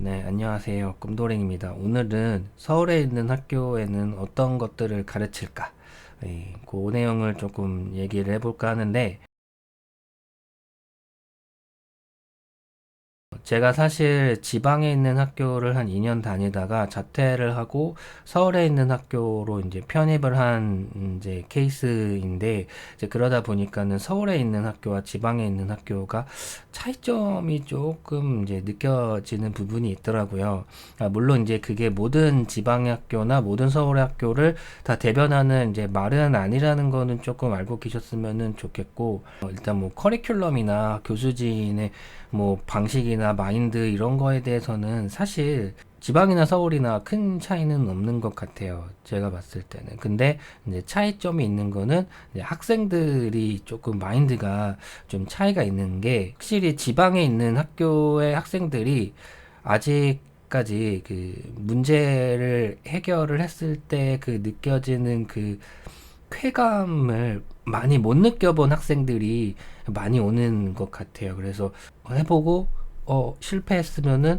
네, 안녕하세요. 꿈도랭입니다. 오늘은 서울에 있는 학교에는 어떤 것들을 가르칠까? 그 내용을 조금 얘기를 해볼까 하는데, 제가 사실 지방에 있는 학교를 한 2년 다니다가 자퇴를 하고 서울에 있는 학교로 이제 편입을 한 이제 케이스인데, 이제 그러다 보니까는 서울에 있는 학교와 지방에 있는 학교가 차이점이 조금 이제 느껴지는 부분이 있더라고요. 물론 이제 그게 모든 지방의 학교나 모든 서울의 학교를 다 대변하는 이제 말은 아니라는 거는 조금 알고 계셨으면 좋겠고, 일단 뭐 커리큘럼이나 교수진의 뭐 방식이나 마인드 이런 거에 대해서는 사실 지방이나 서울이나 큰 차이는 없는 것 같아요. 제가 봤을 때는. 근데 이제 차이점이 있는 거는 이제 학생들이 조금 마인드가 좀 차이가 있는 게, 확실히 지방에 있는 학교의 학생들이 아직까지 그 문제를 해결을 했을 때 그 느껴지는 그 쾌감을 많이 못 느껴본 학생들이 많이 오는 것 같아요. 그래서 해보고 실패했으면은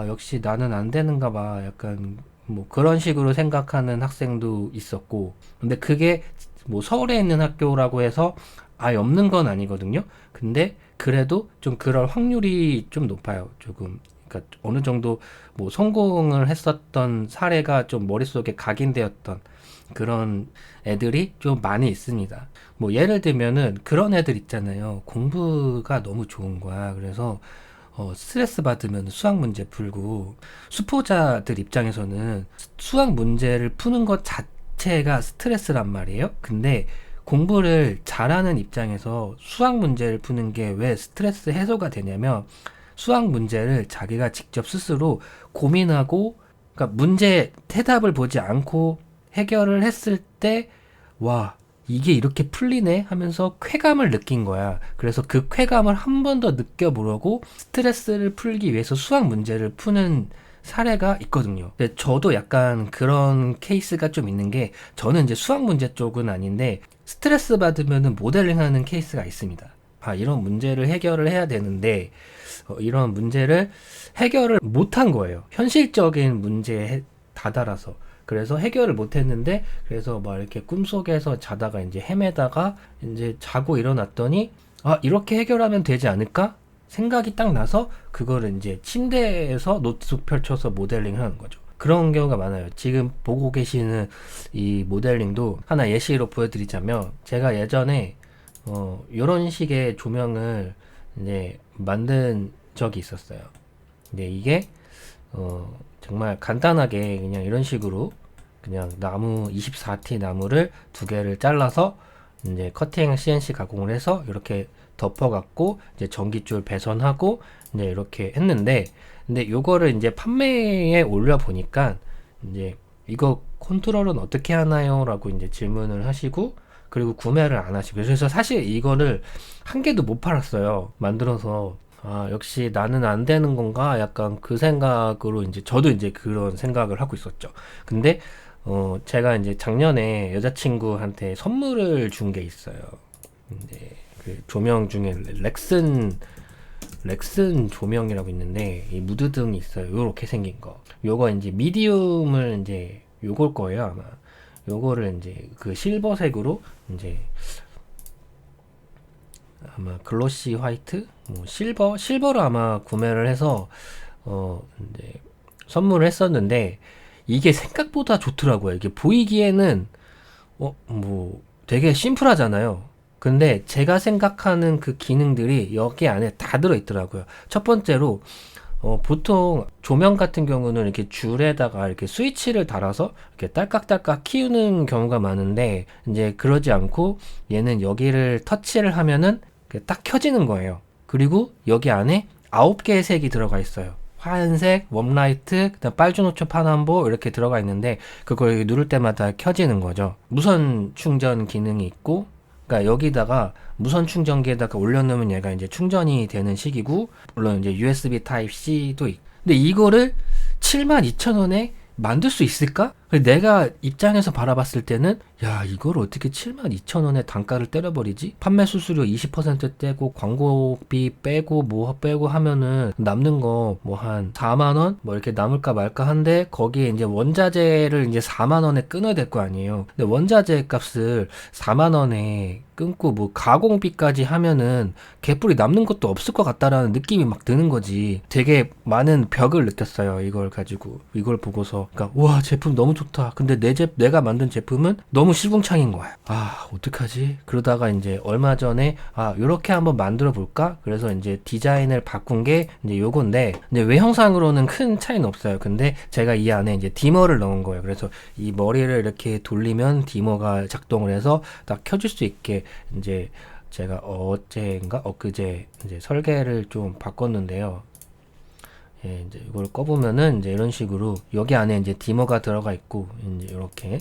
역시 나는 안 되는가 봐, 약간 뭐 그런 식으로 생각하는 학생도 있었고, 근데 그게 뭐 서울에 있는 학교라고 해서 아예 없는 건 아니거든요. 근데 그래도 좀 그럴 확률이 좀 높아요. 조금. 그러니까 어느 정도 뭐 성공을 했었던 사례가 좀 머릿속에 각인되었던 그런 애들이 좀 많이 있습니다. 뭐 예를 들면은 그런 애들 있잖아요. 공부가 너무 좋은 거야. 그래서 스트레스 받으면 수학 문제 풀고, 수포자들 입장에서는 수학 문제를 푸는 것 자체가 스트레스란 말이에요. 근데 공부를 잘하는 입장에서 수학 문제를 푸는 게 왜 스트레스 해소가 되냐면, 수학 문제를 자기가 직접 스스로 고민하고, 그러니까 문제 해답을 보지 않고 해결을 했을 때, 와, 이게 이렇게 풀리네 하면서 쾌감을 느낀 거야. 그래서 그 쾌감을 한 번 더 느껴보려고 스트레스를 풀기 위해서 수학 문제를 푸는 사례가 있거든요. 근데 저도 약간 그런 케이스가 좀 있는 게, 저는 이제 수학 문제 쪽은 아닌데 스트레스 받으면은 모델링 하는 케이스가 있습니다. 이런 문제를 해결을 해야 되는데 이런 문제를 해결을 못한 거예요. 현실적인 문제에 다다라서. 그래서 해결을 못 했는데, 그래서 막 이렇게 꿈속에서 자다가 이제 헤매다가 이제 자고 일어났더니, 이렇게 해결하면 되지 않을까? 생각이 딱 나서 그거를 이제 침대에서 노트북 펼쳐서 모델링 하는 거죠. 그런 경우가 많아요. 지금 보고 계시는 이 모델링도 하나 예시로 보여드리자면, 제가 예전에 이런 식의 조명을 이제 만든 적이 있었어요. 근데 이게 정말 간단하게 그냥 이런 식으로 그냥 나무 24T 나무를 두 개를 잘라서 이제 커팅 CNC 가공을 해서 이렇게 덮어갖고 이제 전기줄 배선하고 이제 이렇게 했는데, 근데 요거를 이제 판매에 올려 보니까 이제 이거 컨트롤은 어떻게 하나요? 라고 이제 질문을 하시고, 그리고 구매를 안 하시고, 그래서 사실 이거를 한 개도 못 팔았어요. 만들어서. 역시 나는 안 되는 건가? 약간 그 생각으로 이제 저도 이제 그런 생각을 하고 있었죠. 근데 제가 이제 작년에 여자친구한테 선물을 준 게 있어요. 이제 그 조명 중에 렉슨 조명이라고 있는데, 이 무드등이 있어요. 요렇게 생긴 거. 요거 이제 미디움을 이제 요걸 거예요, 아마. 요거를 이제 그 실버색으로 이제 아마 글로시 화이트, 뭐 실버로 아마 구매를 해서 이제 선물을 했었는데, 이게 생각보다 좋더라고요. 이게 보이기에는 뭐 되게 심플하잖아요. 근데 제가 생각하는 그 기능들이 여기 안에 다 들어있더라고요. 첫 번째로 보통 조명 같은 경우는 이렇게 줄에다가 이렇게 스위치를 달아서 이렇게 딸깍딸깍 키우는 경우가 많은데, 이제 그러지 않고 얘는 여기를 터치를 하면은 딱 켜지는 거예요. 그리고 여기 안에 9개의 색이 들어가 있어요. 하얀색, 웜라이트, 그다음 빨주노초 파남보 이렇게 들어가 있는데, 그걸 누를 때마다 켜지는 거죠. 무선 충전 기능이 있고, 그러니까 여기다가 무선 충전기에다가 올려놓으면 얘가 이제 충전이 되는 식이고, 물론 이제 USB 타입 C도 있고. 근데 이거를 72,000원에 만들 수 있을까? 내가 입장에서 바라봤을 때는 야 이걸 어떻게 72,000원에 단가를 때려버리지? 판매 수수료 20% 떼고 광고비 빼고 뭐 빼고 하면은 남는 거 뭐 한 4만원? 뭐 이렇게 남을까 말까 한데 거기에 이제 원자재를 이제 4만원에 끊어야 될 거 아니에요. 근데 원자재 값을 4만원에 끊고 뭐 가공비까지 하면은 개뿔이 남는 것도 없을 것 같다라는 느낌이 막 드는 거지. 되게 많은 벽을 느꼈어요. 이걸 가지고. 이걸 보고서. 그러니까 와 제품 너무 좋다. 근데 내가 만든 제품은 너무 시궁창인 거야. 아 어떡하지? 그러다가 이제 얼마 전에 요렇게 한번 만들어 볼까? 그래서 이제 디자인을 바꾼 게 이제 요건데 이제 외형상으로는 큰 차이는 없어요. 근데 제가 이 안에 이제 디머를 넣은 거예요. 그래서 이 머리를 이렇게 돌리면 디머가 작동을 해서 딱 켜줄 수 있게 이제 제가 어제인가 엊그제 이제 설계를 좀 바꿨는데요. 예, 이제 이걸 꺼보면은 이제 이런 식으로 여기 안에 이제 디머가 들어가 있고 이제 이렇게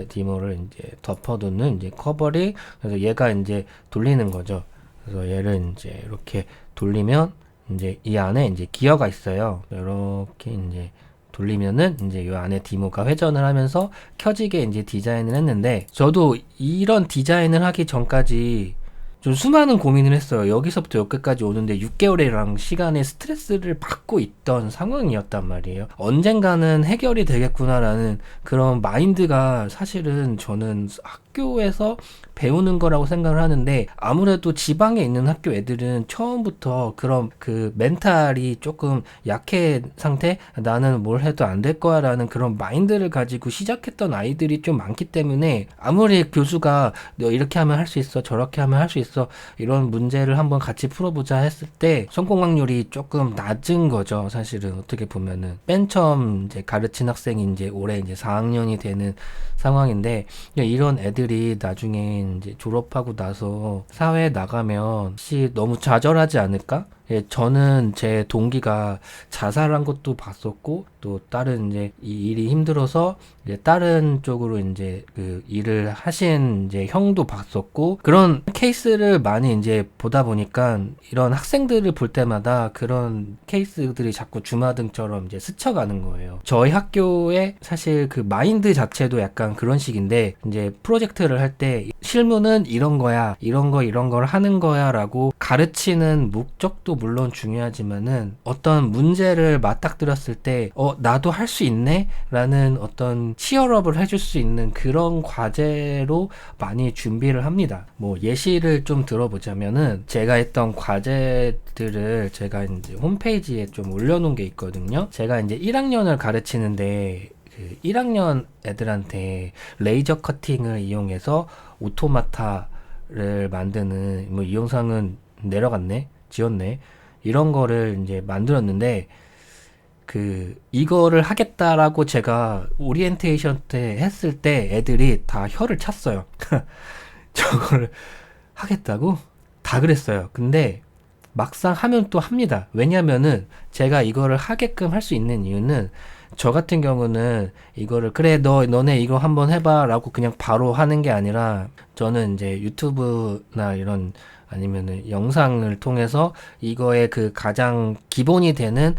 디머를 이제 덮어두는 이제 커버링. 그래서 얘가 이제 돌리는 거죠. 그래서 얘를 이제 이렇게 돌리면 이제 이 안에 이제 기어가 있어요. 이렇게 이제 돌리면은 이제 이 안에 디모가 회전을 하면서 켜지게 이제 디자인을 했는데 저도 이런 디자인을 하기 전까지 좀 수많은 고민을 했어요. 여기서부터 여기까지 오는데 6개월이랑 시간에 스트레스를 받고 있던 상황이었단 말이에요. 언젠가는 해결이 되겠구나라는 그런 마인드가 사실은 저는 학교에서 배우는 거라고 생각을 하는데 아무래도 지방에 있는 학교 애들은 처음부터 그런 그 멘탈이 조금 약해 상태, 나는 뭘 해도 안 될 거야 라는 그런 마인드를 가지고 시작했던 아이들이 좀 많기 때문에 아무리 교수가 너 이렇게 하면 할 수 있어 저렇게 하면 할 수 있어 이런 문제를 한번 같이 풀어보자 했을 때 성공 확률이 조금 낮은 거죠. 사실은 어떻게 보면은 맨 처음 이제 가르친 학생이 이제 올해 이제 4학년이 되는 상황인데 이런 애들이 나중에 이제 졸업하고 나서 사회에 나가면 혹시 너무 좌절하지 않을까? 예, 저는 제 동기가 자살한 것도 봤었고 또 다른 이제 이 일이 힘들어서 이제 다른 쪽으로 이제 그 일을 하신 이제 형도 봤었고 그런 케이스를 많이 이제 보다 보니까 이런 학생들을 볼 때마다 그런 케이스들이 자꾸 주마등처럼 이제 스쳐가는 거예요. 저희 학교에 사실 그 마인드 자체도 약간 그런 식인데 이제 프로젝트를 할 때 실무는 이런 거야 이런 걸 하는 거야 라고 가르치는 목적도 물론 중요하지만은 어떤 문제를 맞닥뜨렸을 때 나도 할 수 있네? 라는 어떤 치얼업을 해줄 수 있는 그런 과제로 많이 준비를 합니다. 뭐 예시를 좀 들어보자면은 제가 했던 과제들을 제가 이제 홈페이지에 좀 올려놓은 게 있거든요. 제가 이제 1학년을 가르치는데 그 1학년 애들한테 레이저 커팅을 이용해서 오토마타를 만드는 뭐 이 영상은 내려갔네? 지웠네? 이런 거를 이제 만들었는데 그 이거를 하겠다라고 제가 오리엔테이션 때 했을 때 애들이 다 혀를 찼어요. 저거를 하겠다고? 다 그랬어요. 근데 막상 하면 또 합니다. 왜냐면은 제가 이거를 하게끔 할 수 있는 이유는 저 같은 경우는 이거를 그래 너네 이거 한번 해봐 라고 그냥 바로 하는 게 아니라 저는 이제 유튜브나 이런 아니면은 영상을 통해서 이거의 그 가장 기본이 되는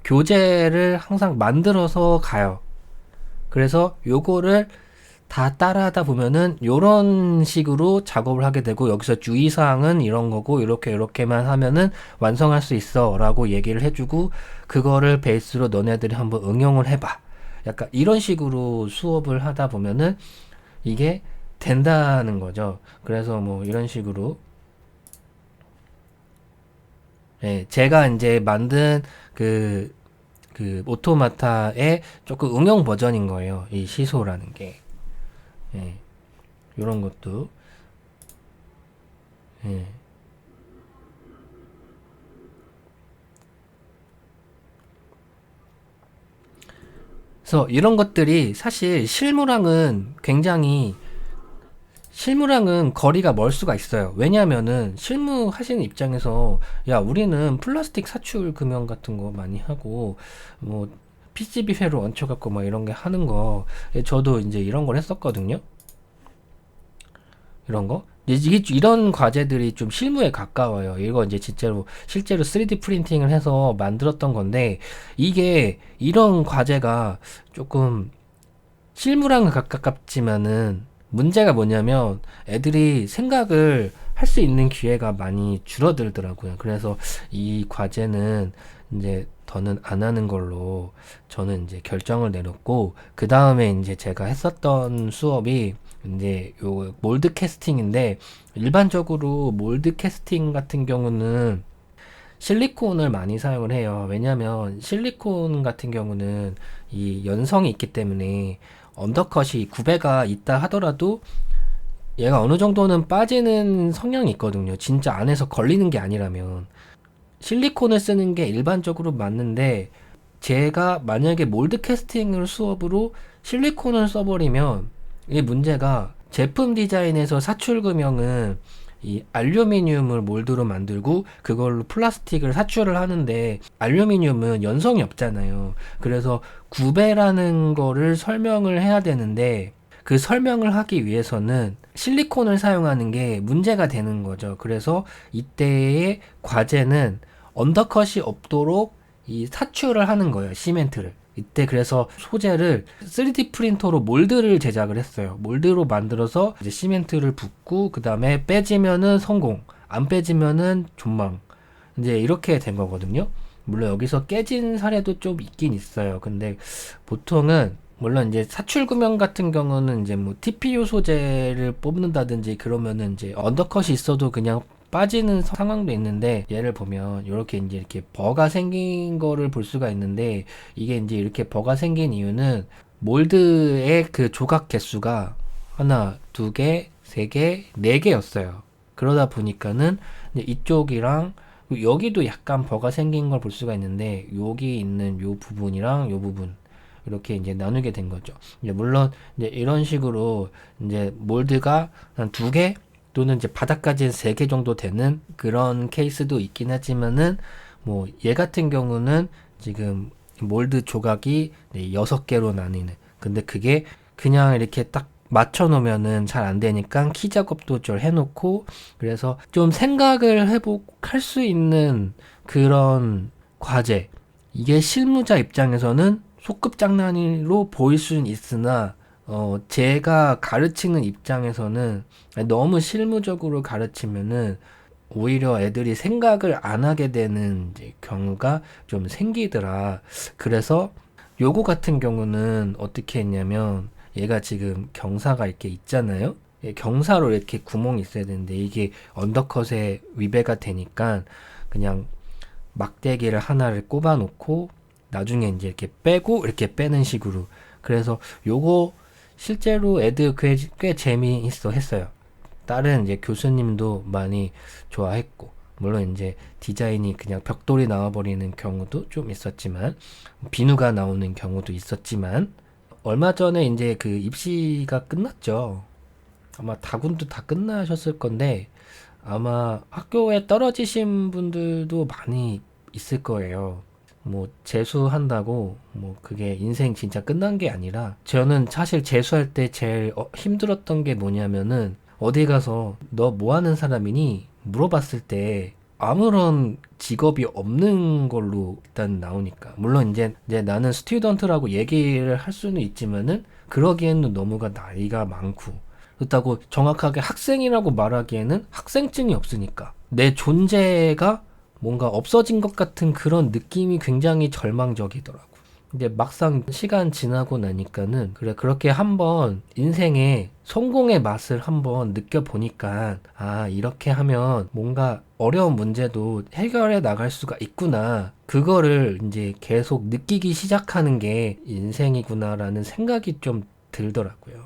교재를 항상 만들어서 가요. 그래서 요거를 다 따라하다 보면은 요런 식으로 작업을 하게 되고 여기서 주의사항은 이런 거고 이렇게만 하면은 완성할 수 있어 라고 얘기를 해주고 그거를 베이스로 너네들이 한번 응용을 해봐. 약간 이런 식으로 수업을 하다 보면은 이게 된다는 거죠. 그래서 뭐 이런 식으로 예, 제가 이제 만든 그 오토마타의 조금 응용 버전인 거예요. 이 시소라는 게. 예, 요런 것도. 예. 그래서 이런 것들이 사실 실무랑은 거리가 멀 수가 있어요. 왜냐면은 실무 하시는 입장에서 야 우리는 플라스틱 사출 금형 같은 거 많이 하고 뭐 PCB 회로 얹혀갖고 막 이런 게 하는 거 저도 이제 이런 걸 했었거든요. 이런 거 이런 과제들이 좀 실무에 가까워요. 이거 이제 실제로 3D 프린팅을 해서 만들었던 건데 이게 이런 과제가 조금 실무랑은 가깝지만은 문제가 뭐냐면 애들이 생각을 할 수 있는 기회가 많이 줄어들더라고요. 그래서 이 과제는 이제 더는 안 하는 걸로 저는 이제 결정을 내렸고, 그 다음에 이제 제가 했었던 수업이 이제 요 몰드 캐스팅인데, 일반적으로 몰드 캐스팅 같은 경우는 실리콘을 많이 사용을 해요. 왜냐면 실리콘 같은 경우는 이 연성이 있기 때문에 언더컷이 구배가 있다 하더라도 얘가 어느 정도는 빠지는 성향이 있거든요. 진짜 안에서 걸리는 게 아니라면. 실리콘을 쓰는 게 일반적으로 맞는데, 제가 만약에 몰드 캐스팅을 수업으로 실리콘을 써버리면 이 문제가, 제품 디자인에서 사출금형은 이 알루미늄을 몰드로 만들고 그걸로 플라스틱을 사출을 하는데, 알루미늄은 연성이 없잖아요. 그래서 구배라는 거를 설명을 해야 되는데, 그 설명을 하기 위해서는 실리콘을 사용하는 게 문제가 되는 거죠. 그래서 이때의 과제는 언더컷이 없도록 이 사출을 하는 거예요. 시멘트를. 이때 그래서 소재를 3D 프린터로 몰드를 제작을 했어요. 몰드로 만들어서 이제 시멘트를 붓고, 그 다음에 빼지면은 성공, 안 빼지면은 존망. 이제 이렇게 된 거거든요. 물론 여기서 깨진 사례도 좀 있긴 있어요. 근데 보통은, 물론 이제 사출금형 같은 경우는 이제 뭐 TPU 소재를 뽑는다든지 그러면은 이제 언더컷이 있어도 그냥 빠지는 상황도 있는데, 예를 보면 이렇게 이제 이렇게 버가 생긴 거를 볼 수가 있는데, 이게 이제 이렇게 버가 생긴 이유는 몰드의 그 조각 개수가 하나, 두 개, 세 개, 네 개였어요. 그러다 보니까는 이제 이쪽이랑 여기도 약간 버가 생긴 걸 볼 수가 있는데, 여기 있는 요 부분이랑 요 부분 이렇게 이제 나누게 된 거죠. 이제 물론 이제 이런 식으로 이제 몰드가 한 두 개 또는 이제 바닥까지 세 개 정도 되는 그런 케이스도 있긴 하지만은, 뭐 얘 같은 경우는 지금 몰드 조각이 6개로 나뉘는. 근데 그게 그냥 이렇게 딱 맞춰 놓으면은 잘 안 되니까 키 작업도 좀 해놓고, 그래서 좀 생각을 할 수 있는 그런 과제. 이게 실무자 입장에서는 소급 장난으로 보일 수는 있으나, 제가 가르치는 입장에서는 너무 실무적으로 가르치면은 오히려 애들이 생각을 안 하게 되는 이제 경우가 좀 생기더라. 그래서 요거 같은 경우는 어떻게 했냐면, 얘가 지금 경사가 이렇게 있잖아요. 경사로 이렇게 구멍이 있어야 되는데 이게 언더컷에 위배가 되니까 그냥 막대기를 하나를 꼽아 놓고 나중에 이제 이렇게 빼고 이렇게 빼는 식으로. 그래서 요거 실제로 애들 꽤 재미있어 했어요. 다른 이제 교수님도 많이 좋아했고, 물론 이제 디자인이 그냥 벽돌이 나와버리는 경우도 좀 있었지만, 비누가 나오는 경우도 있었지만, 얼마 전에 이제 그 입시가 끝났죠. 아마 다군도 다 끝나셨을 건데, 아마 학교에 떨어지신 분들도 많이 있을 거예요. 뭐 재수한다고 뭐 그게 인생 진짜 끝난 게 아니라, 저는 사실 재수할 때 제일 힘들었던 게 뭐냐면은, 어디 가서 너 뭐 하는 사람이니 물어봤을 때 아무런 직업이 없는 걸로 일단 나오니까. 물론 이제 나는 스튜던트라고 얘기를 할 수는 있지만은 그러기에는 너무가 나이가 많고, 그렇다고 정확하게 학생이라고 말하기에는 학생증이 없으니까 내 존재가 뭔가 없어진 것 같은 그런 느낌이 굉장히 절망적이더라고. 근데 막상 시간 지나고 나니까는, 그래, 그렇게 한번 인생의 성공의 맛을 한번 느껴보니까, 아, 이렇게 하면 뭔가 어려운 문제도 해결해 나갈 수가 있구나. 그거를 이제 계속 느끼기 시작하는 게 인생이구나라는 생각이 좀 들더라고요.